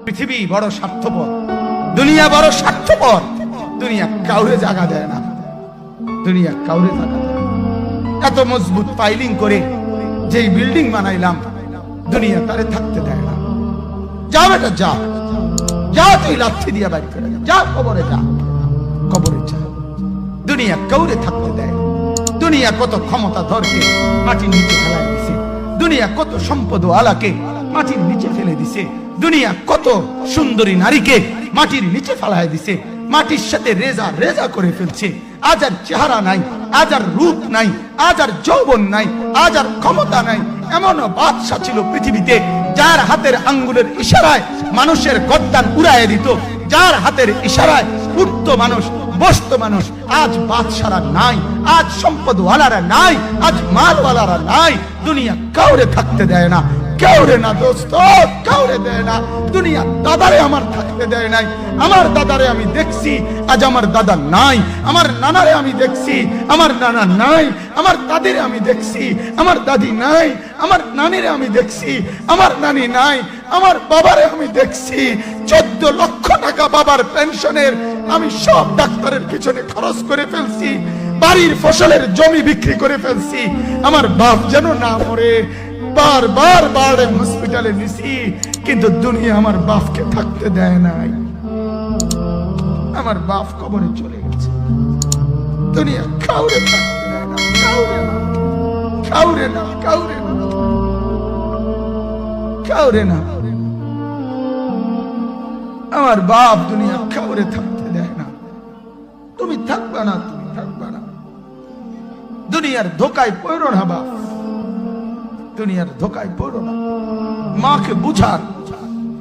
পৃথিবী বড় স্বার্থপর, দুনিয়া বড় স্বার্থপর। দুনিয়া কাউরে জায়গা দেয় না, দুনিয়া কাউরে জায়গা দেয় না। এত মজবুত পাইলিং করে যেই বিল্ডিং বানাইলাম, দুনিয়া তারে থাকতে দেয় না। যা বেটা যা, যা তুই লাথি দিয়া বাড়ি করে যা, কবরে যা, কবরে যা। দুনিয়া কাউরে থাকতে দেয় না। দুনিয়া কত ক্ষমতা ধরকে মাটির নিচে ফেলাই দিছে, দুনিয়া কত সম্পদ আলাকে মাটির নিচে ফেলে দিছে, দুনিয়া কত সুন্দরী নারীকে মাটির নিচে ফেলাই দিছে, মাটির সাথে রেজা রেজা করে ফেলছে। আজ আর চেহারা নাই, আজ আর রূপ নাই, আজ আর যৌবন নাই, আজ আর ক্ষমতা নাই। এমন বাদশা ছিল পৃথিবীতে যার হাতের আঙ্গুলের ইশারায় মানুষের গর্দান উড়াইয়া দিত, যার হাতের ইশারায় উঠতো মানুষ, বসতো মানুষ। আজ বাদশারা নাই, আজ সম্পদওয়ালারা নাই, আজ মালওয়ালারা নাই। দুনিয়া কাউরে থাকতে দেয় না, কাউরে না দোস্ত, কাউরে দেয় না। দুনিয়া দাদারে আমার থাকতে দেয় নাই। আমার দাদারে আমি দেখছি, আজ আমার দাদা নাই। আমার নানারে আমি দেখছি, আমার নানা নাই। আমার দাদিরে আমি দেখছি, আমার দাদি নাই। আমার নানিরে আমি দেখছি, আমার নানি নাই। আমার বাবারে আমি দেখছি, 14 লক্ষ টাকা বাবার পেনশনের আমি সব ডাক্তারের পিছনে খরচ করে ফেলছি, বাড়ির ফসলের জমি বিক্রি করে ফেলছি। আমার বাপ যেন না মরে বারবার বারবার হসপিটালে নিছি, কিন্তু দুনিয়া আমার বাপকে থাকতে দেয় নাই। আমার বাপ কবরে চলে গেছে, দুনিয়া কাউরে থাকতে দেয় না, কাউরে না, কাউরে না, কাউরে না, কাউরে না। আমার বাপ দুনিয়া কাউরে থাকতে দেয় না। তুমি থাকবা না, তুমি থাকবা না। দুনিয়ার ধোকায় পড়ো না বাপ, দুনিয়ার ধোকায় পড়ো না। মাকে বুঝান,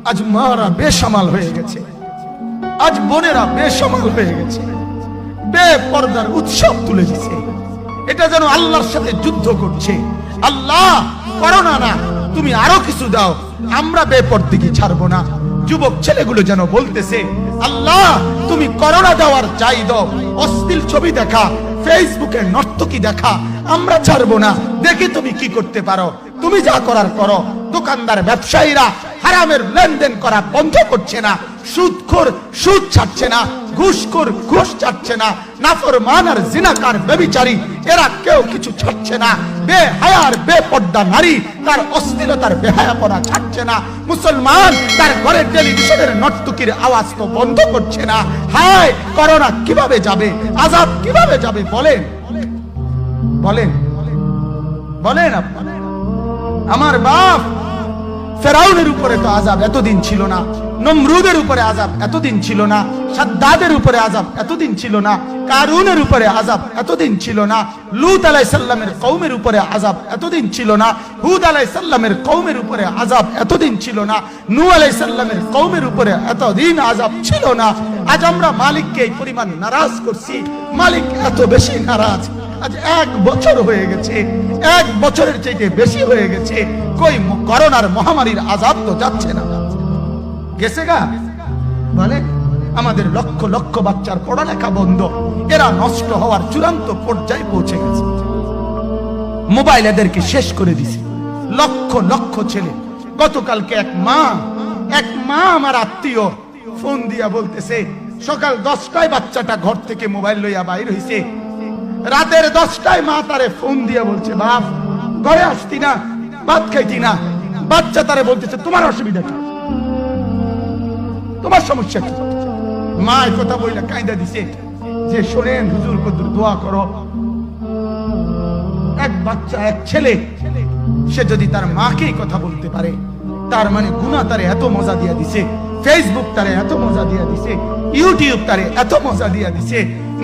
আজ মারা বেসামাল হয়ে গেছে, আজ বোনেরা বেসামাল হয়ে গেছে, বেপরদার উৎসব তুলে দিছে। এটা যেন আল্লাহর সাথে যুদ্ধ করছে। আল্লাহ করো না, না তুমি আরো কিছু দাও, আমরা বেপরদিকে ছাড়বো না। যুবক ছেলেগুলো যেন বলতেছে, আল্লাহ তুমি করোনা দেওয়ার চাই দাও। অশ্লীল ছবি দেখা, ফেসবুকে নর্তকী দেখা আমরা ছাড়বো না। দেখি তুমি কি করতে পারো, তুমি যা করার করো। দোকানদার ব্যবসায়ীরা হারামের লেনদেন করা বন্ধ করছে না, সুদখোর সুদ ছাড়ছে না, ঘুষখোর ঘুষ ছাড়ছে না, নাফরমান আর জিনাকার ব্যভিচারী এরা কেউ কিছু ছাড়ছে না। বেহায়ার বেপর্দা নারী তার অশ্লীলতার বেহায়াপনা ছাড়ছে না। মুসলমান তার ঘরের টেলিভিশনের নর্তকীর আওয়াজ তো বন্ধ করছে না। হায় করোনা কিভাবে যাবে, আযাব কিভাবে যাবে বলেন, বলেন, বলেন আপনারা। আমার বাপ ফেরাউনের উপরে তো আযাব এতদিন ছিল না, নমরুদের উপরে আযাব এতদিন ছিল না, সাদ্দাদের উপরে আযাব এতদিন ছিল না, কারুনের উপরে আযাব এতদিন ছিল না, লূত আলাইহিস সালামের কওমের উপরে আযাব এতদিন ছিল না, হুদ আলাইহিস সালামের কওমের উপরে আযাব এতদিন ছিল না, নূহ আলাইহিস সালামের কওমের উপরে এতদিন আযাব ছিল না। আজ আমরা মালিককে এই পরিমাণ নারাজ করছি, মালিক এত বেশি নারাজ। আজ 1 বছর হয়ে গেছে, 1 বছরের চাইতে বেশি হয়ে গেছে, কই করোনার মহামারীর আযাব তো যাচ্ছে না, গেছে গা বলে। আমাদের লক্ষ লক্ষ বাচ্চার পড়ালেখা বন্ধ, এরা নষ্ট হওয়ার চূড়ান্ত পর্যায়ে পৌঁছে গেছে। মোবাইল এদেরকে শেষ করে দিছে, লক্ষ লক্ষ ছেলে। গতকালকে এক মা আমার আত্মীয় ফোন দিয়া বলতেছে, সকাল 10টায় বাচ্চাটা ঘর থেকে মোবাইল লইয়া বাইর হইছে, রাতের 10টায় মা তারে ফোন দিয়া বলছে, বাপ ঘরে আসতি না, ভাত খাইতি না। বাচ্চা তারে বলতেছে, তোমার অসুবিধা কি, তোমার সমস্যা কি? মা এই কথা বইলা কাঁদা দিছে যে, শোনেন হুজুর কদ্দুর দোয়া করো। এক বাচ্চা, এক ছেলে, সে যদি তার মাকেই কথা বলতে পারে, তার মানে গুনাহ তারে এত মজা দিয়া দিছে, ফেসবুক তারে এত মজা দিয়া দিছে, ইউটিউব তারে এত মজা দিয়া দিছে,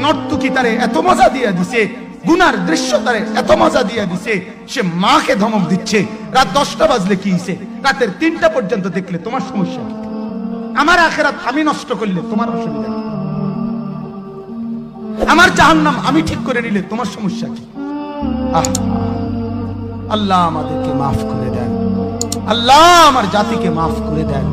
নর্তকী তারে এত মজা দিয়া দিছে, গুনার দৃশ্য তারে এত মজা দিয়া দিছে, সে মাকে ধমক দিচ্ছে। রাত 10টা বাজলে কি হইছে, রাতের 3টা পর্যন্ত দেখলে তোমার সমস্যা কি? আমার আখিরাত আমি নষ্ট করলে তোমার অসুবিধা কি? আমার জাহান্নাম আমি ঠিক করে নিলে তোমার সমস্যা কি? আল্লাহ আমাদেরকে মাফ করে দেন, আল্লাহ আমার জাতিকে মাফ করে দেন।